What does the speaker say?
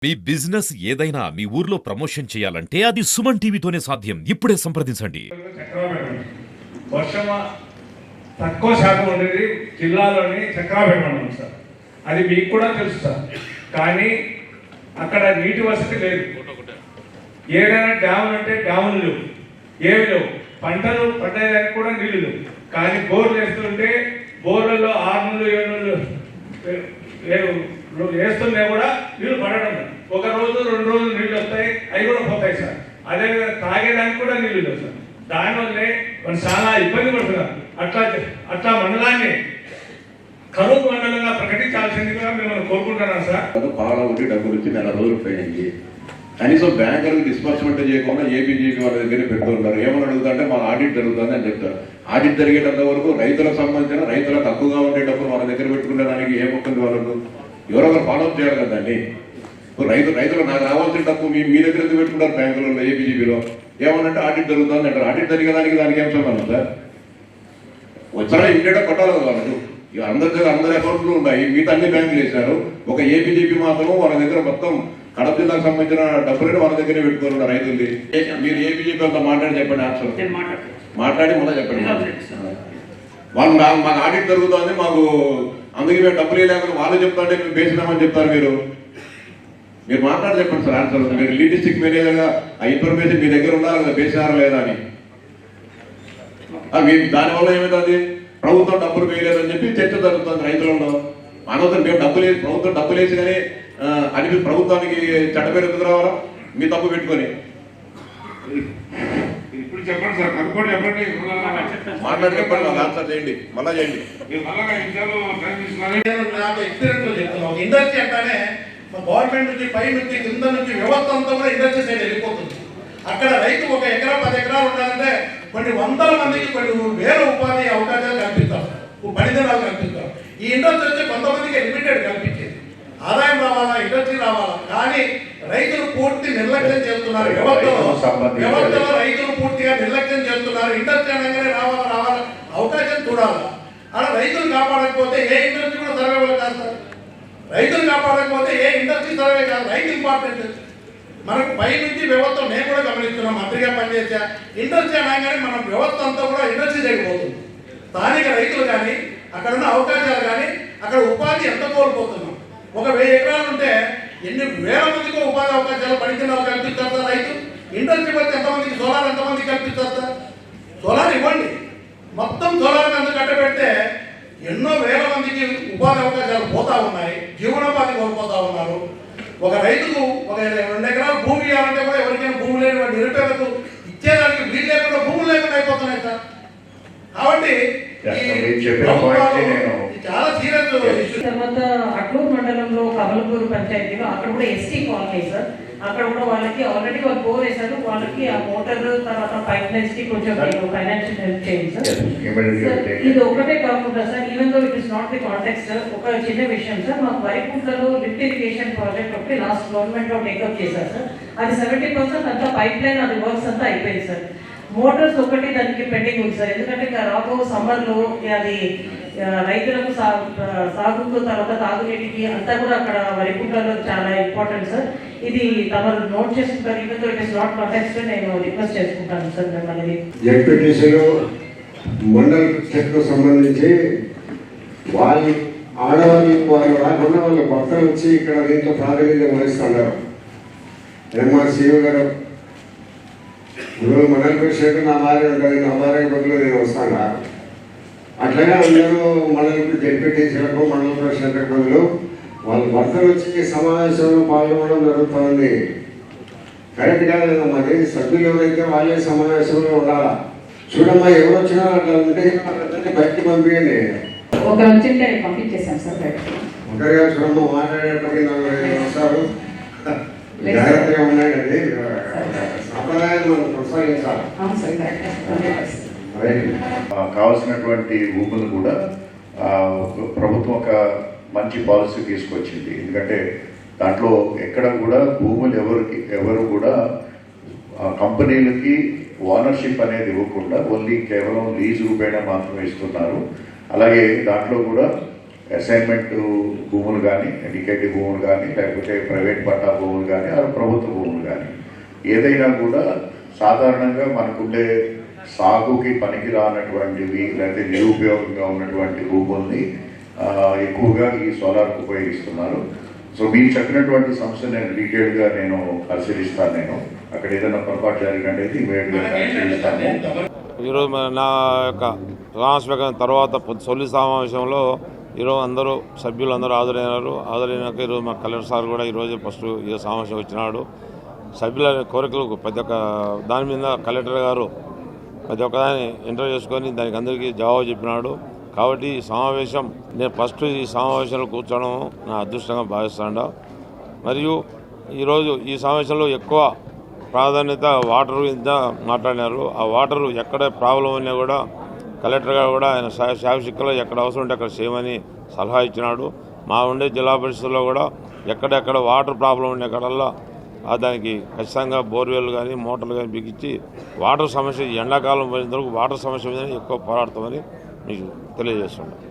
మీ business ఏదైనా మీ ఊర్లో promotion చేయాలంటే అది సుమన్ టీవీతోనే సాధ్యం. ఇప్పుడే సంప్రదించండి. వర్షం తక్కువ శాతం ఉండేది జిల్లాలోని చక్రాపేట మండలం సార్. అది మీకు కూడా తెలుసు సార్. కానీ అక్కడ నీటి వసతి లేదు. ఏదైనా డ్యాములు అంటే డ్యాములు లేవు, ఏమి లేవు. పంటలు పండేదానికి కూడా నీళ్లు లేవు. కానీ బోర్లు వేస్తుంటే బోర్లలో 6 వేస్తున్నా కూడా నీళ్లు పడడం. ఒక రోజు 2 రోజులు నీళ్లు వస్తాయి, అవి కూడా పోతాయి సార్. అదేవిధంగా తాగేదానికి కూడా నీళ్లు లేవు సార్. దానివల్లే మనం చాలా ఇబ్బంది పడుతున్నారు. అట్లా మండలాన్ని కరువు మండలంగా ప్రకటించాల్సిందిగా మేము కోరుకుంటున్నాం సార్. పాల ఒకటి డబ్బులు వచ్చి 4 రోజులు పోయింది. కనీసం బ్యాంకులకు డిస్బర్స్మెంట్ చేయకుండా ఏపీజీపీ వాళ్ళ దగ్గర పెడుతున్నారు. ఏమని అడుగుతుంటే మన ఆడిట్ జరుగుతుంది అని చెప్తారు. ఆడిట్ జరిగేటంత వరకు రైతులకు సంబంధించిన రైతులకు తక్కువగా ఉండేటప్పుడు మన దగ్గర పెట్టుకునే దానికి ఏమవుతుంది? వాళ్ళకు ఎవరో ఒకరు ఫాలోఅప్ చేయాలి కదండి. రైతులు నాకు రావాల్సిన డబ్బు మీ దగ్గర పెట్టుకుంటారు బ్యాంకులలో, ఏపీజీపీలో. ఏమనంటే ఆడిట్ జరుగుతుంది అంటారు. ఆడిట్ జరిగేదానికి దానికి ఏం సంబంధం సార్? వచ్చారా ఇమ్మీడియట్గా కొట్టాలి కదా వాళ్ళకు. అందరి అకౌంట్లు ఉన్నాయి, మిగతా అన్ని బ్యాంకులు వేశారు. ఒక ఏపీజీపీ మాత్రం వాళ్ళ దగ్గర మొత్తం కడప జిల్లాకు సంబంధించిన డబ్బులని వాళ్ళ దగ్గరే పెట్టుకోరు రైతుల్ని. మీరు ఏపీజీపీ అంతా మాట్లాడి చెప్పండి. ఆన్సర్ మాట్లాడి మొదలు చెప్పండి. వాళ్ళు మాకు ఆడిట్ జరుగుతుంది, మాకు అందుకే మేము డబ్బులు లేకుండా వాళ్ళు చెప్తాంటే మేము వేసినామని చెప్తారు. మీరు మాట్లాడి చెప్పండి సార్ ఆన్సర్. మీరు లీడ్ డిస్ట్రిక్ట్ మేనేజర్గా ఆ ఇన్ఫర్మేషన్ మీ దగ్గర ఉండాలి కదా, వేసినారా లేదా అని. దానివల్ల ఏమవుతుంది? ప్రభుత్వం డబ్బులు వేయలేదని చెప్పి చర్చ జరుగుతుంది రైతులలో. అనవసరం మేము ప్రభుత్వం డబ్బులు వేసి కానీ అని ప్రభుత్వానికి చట్టపేరు ఎందుకు రావాలా? మీ తప్పు పెట్టుకొని ఇప్పుడు చెప్పండి సార్. కనుక్కోండి, చెప్పండి, మాట్లాడి చెప్పండి. మాకు ఆన్సర్ చేయండి, మళ్ళా చేయండి. ఇండస్ట్రీ అంటానే గవర్నమెంట్ నుంచి పై నుంచి కింద నుంచి వ్యవస్థ అంతా కూడా ఇండస్ట్రీ సైడ్ వెళ్ళిపోతుంది. అక్కడ రైతు 1 ఎకరా 10 ఎకరాలు ఉండాలంటే కొన్ని వందల మందికి కొన్ని వేల ఉపాధి అవకాశాలు కల్పిస్తారు, పనిదినాలు కల్పిస్తారు. ఈ ఇండస్ట్రీ వచ్చి కొంతమందికి లిమిటెడ్ కల్పించేది. ఆదాయం రావాలా, ఇండస్ట్రీ రావాలా, కానీ రైతులు పూర్తి నిర్లక్ష్యం చేస్తున్నారు. వ్యవస్థలో రైతులు పూర్తిగా నిర్లక్ష్యం చేస్తున్నారు. ఇండస్ట్రీ అనగానే రావాలా అవకాశం చూడాలా. అలా రైతులు కాపాడకపోతే ఏ ఇండస్ట్రీ కూడా సర్వైవల్ కాదు సార్. రైతులు కాపాడకపోతే ఏ ఇండస్ట్రీ సర్వే కాదు. రైతు ఇంపార్టెంట్. మనకు పై నుంచి వ్యవస్థ నేను కూడా గమనిస్తున్నాం, మంత్రిగా పనిచేసా. ఇండస్ట్రీ అనగానే మన వ్యవస్థ అంతా కూడా ఇండస్ట్రీ జరిగిపోతుంది. స్థానిక రైతులు కానీ అక్కడ ఉన్న అవకాశాలు కానీ అక్కడ ఉపాధి ఎంత కోల్పోతున్నాం. 1000 ఎకరాలు ఉంటే ఎన్ని వేల మందికి ఉపాధి అవకాశాలు పనికిరాలు కల్పిస్తారు సార్ రైతు. ఇండస్ట్రీ బట్టి ఎంతమందికి సోలార్ ఎంతమందికి కల్పిస్తారు సార్? సోలార్ ఇవ్వండి, మొత్తం సోలార్ అంత కట్టబెడితే ఎన్నో వేల మందికి ఉపాధి అవకాశాలు పోతా ఉన్నాయి, జీవనోపాధి కోల్పోతా ఉన్నారు. ఒక రైతుకు 2 ఎకరాలు భూమి ఇవ్వాలంటే కూడా ఎవరికైనా భూమి లేని వాడు నిరుపేదకు ఇచ్చేదానికి వీలు లేకుండా భూములు లేకుండా అయిపోతున్నాయి సార్. కాబట్టి చాలా సీరియస్ ఇష్యూ. తర్వాత అట్లూరు మండలంలో కమలపూరు పంచాయతీలో అక్కడ కూడా ఎస్టీ కాలనీ సార్. అక్కడ కూడా వాళ్ళకి ఆల్రెడీ వాళ్ళు బోర్ వేశారు. వాళ్ళకి ఆ మోటార్ తర్వాత పైప్ లైన్స్ కి కొంచెం ఫైనాన్షియల్ హెల్ప్ చేయండి సార్. ఇది ఒకటే కాకుండా sir, even though it is not the context, ఒక చిన్న విషయం సార్. మాకు వరికుంటలో లిఫ్ట్ ఇరిగేషన్ ప్రాజెక్ట్ ఒకటి లాస్ట్ గవర్నమెంట్ లో టేకప్ చేశారు సార్. అది 70% అంతా పైప్ లైన్ అది వర్క్స్ అంతా అయిపోయింది సార్. మోటార్స్ ఒకటి దానికి పెండింగ్ ఉంది సార్. ఎందుకంటే రాబో సమ్మర్లో అది రైతులకు సాగుకు తర్వాత తాగునీటికి అంతా కూడా అక్కడ వరికుంటలో చాలా ఇంపార్టెంట్ సార్. ఇది తమరు నోట్ చేసుకుంటారు. Even though it is not context, నేను రిక్వెస్ట్ చేసుకుంటాను సార్ మిమ్మల్ని. జడ్పీటీసీలో మండల శాఖకు సంబంధించి వాళ్ళు ఆడవాళ్ళు రాకుండా వాళ్ళ భర్తలు వచ్చి ఇక్కడ దీంట్లో ప్రాతినిధ్యం వహిస్తున్నారు. ఎంఆర్సీఓ గారు మండల ప్రెసిడెంట్ నా భార్య ఉంటుంది, నా భార్య బదులు నేను వస్తాను. అట్లనే అందరూ మండలికి జడ్పీటీసీలకు మండల ప్రెసిడెంట్ బదులు వాళ్ళ భర్తలు వచ్చి సమావేశంలో పాల్గొనడం జరుగుతుంది. కరెక్ట్ కాదు. మరి సభ్యులు ఎవరైతే వాళ్ళే సమావేశంలో ఉండాలా. చూడమ్మా, ఎవరు వచ్చినా అట్లా ఉంటే బయటకి పంపించండి. ఒకరు వచ్చింటే పంపించేసాను సార్ బయటకి. ఒకరిగా చూడమ్మా, మాట్లాడేటప్పటికి వస్తారు. జాగ్రత్తగా ఉన్నాయండి. సంప్రదాయాన్ని మనం కొనసాగించాలి. కావాల్సినటువంటి భూములు కూడా ప్రభుత్వం ఒక మంచి పాలసీ తీసుకొచ్చింది. ఎందుకంటే దాంట్లో ఎక్కడ కూడా భూములు ఎవరు కూడా కంపెనీలకి ఓనర్షిప్ అనేది ఇవ్వకుండా ఓన్లీ కేవలం లీజ్ రూపేణ మాత్రమే ఇస్తున్నారు. అలాగే దాంట్లో కూడా అసైన్మెంట్ భూములు కానీ డికేటి భూములు కానీ లేకపోతే ప్రైవేట్ పట్టా భూములు కానీ ప్రభుత్వ భూములు కానీ ఏదైనా కూడా సాధారణంగా మనకుండే సాగుకి పనికి రానటువంటివి లేకపోతే నిరుపయోగంగా ఉన్నటువంటి భూముల్ని ఎక్కువగా ఈ సోలార్కు ఉపయోగిస్తున్నారు. సో మీరు చెప్పినటువంటి సమస్య నేను డీటెయిల్గా నేను పరిశీలిస్తాను. నేను అక్కడ ఏదైనా పొరపాటు జరిగినట్టయితే ఇమీడియట్గా పరిశీలిస్తాను. ఈరోజు నా యొక్క సమావేశం తర్వాత తొలి సమావేశంలో ఈరోజు అందరూ సభ్యులు అందరూ హాజరైనాక ఈరోజు మా కలెక్టర్ సార్ కూడా ఈరోజు ఫస్ట్ ఈ సమావేశం వచ్చినాడు. సభ్యుల కోరికలకు ప్రతి ఒక్క దాని మీద కలెక్టర్ గారు ప్రతి ఒక్కదాన్ని ఇంటర్వ్యూ చేసుకొని దానికి అందరికీ జవాబు చెప్పినాడు. కాబట్టి ఈ సమావేశం నేను ఫస్ట్ ఈ సమావేశంలో కూర్చోవడం నా అదృష్టంగా భావిస్తాను. మరియు ఈరోజు ఈ సమావేశంలో ఎక్కువ ప్రాధాన్యత వాటర్ మీద మాట్లాడినారు. ఆ వాటర్ ఎక్కడ ప్రాబ్లం ఉన్నా కూడా కలెక్టర్ గారు కూడా ఆయన శాఖలో ఎక్కడ అవసరం ఉంటే అక్కడ చేయమని సలహా ఇచ్చినాడు. మా ఉండే జిల్లా పరిషత్తులో కూడా ఎక్కడెక్కడ వాటర్ ప్రాబ్లం ఉండే కడల్లా దానికి ఖచ్చితంగా బోర్వెల్ కానీ మోటార్లు కానీ బిగించి వాటర్ సమస్య ఎండాకాలం పోయినందుకు వాటర్ సమస్య మీద ఎక్కువ పోరాడతామని మీకు తెలియజేస్తున్నాను.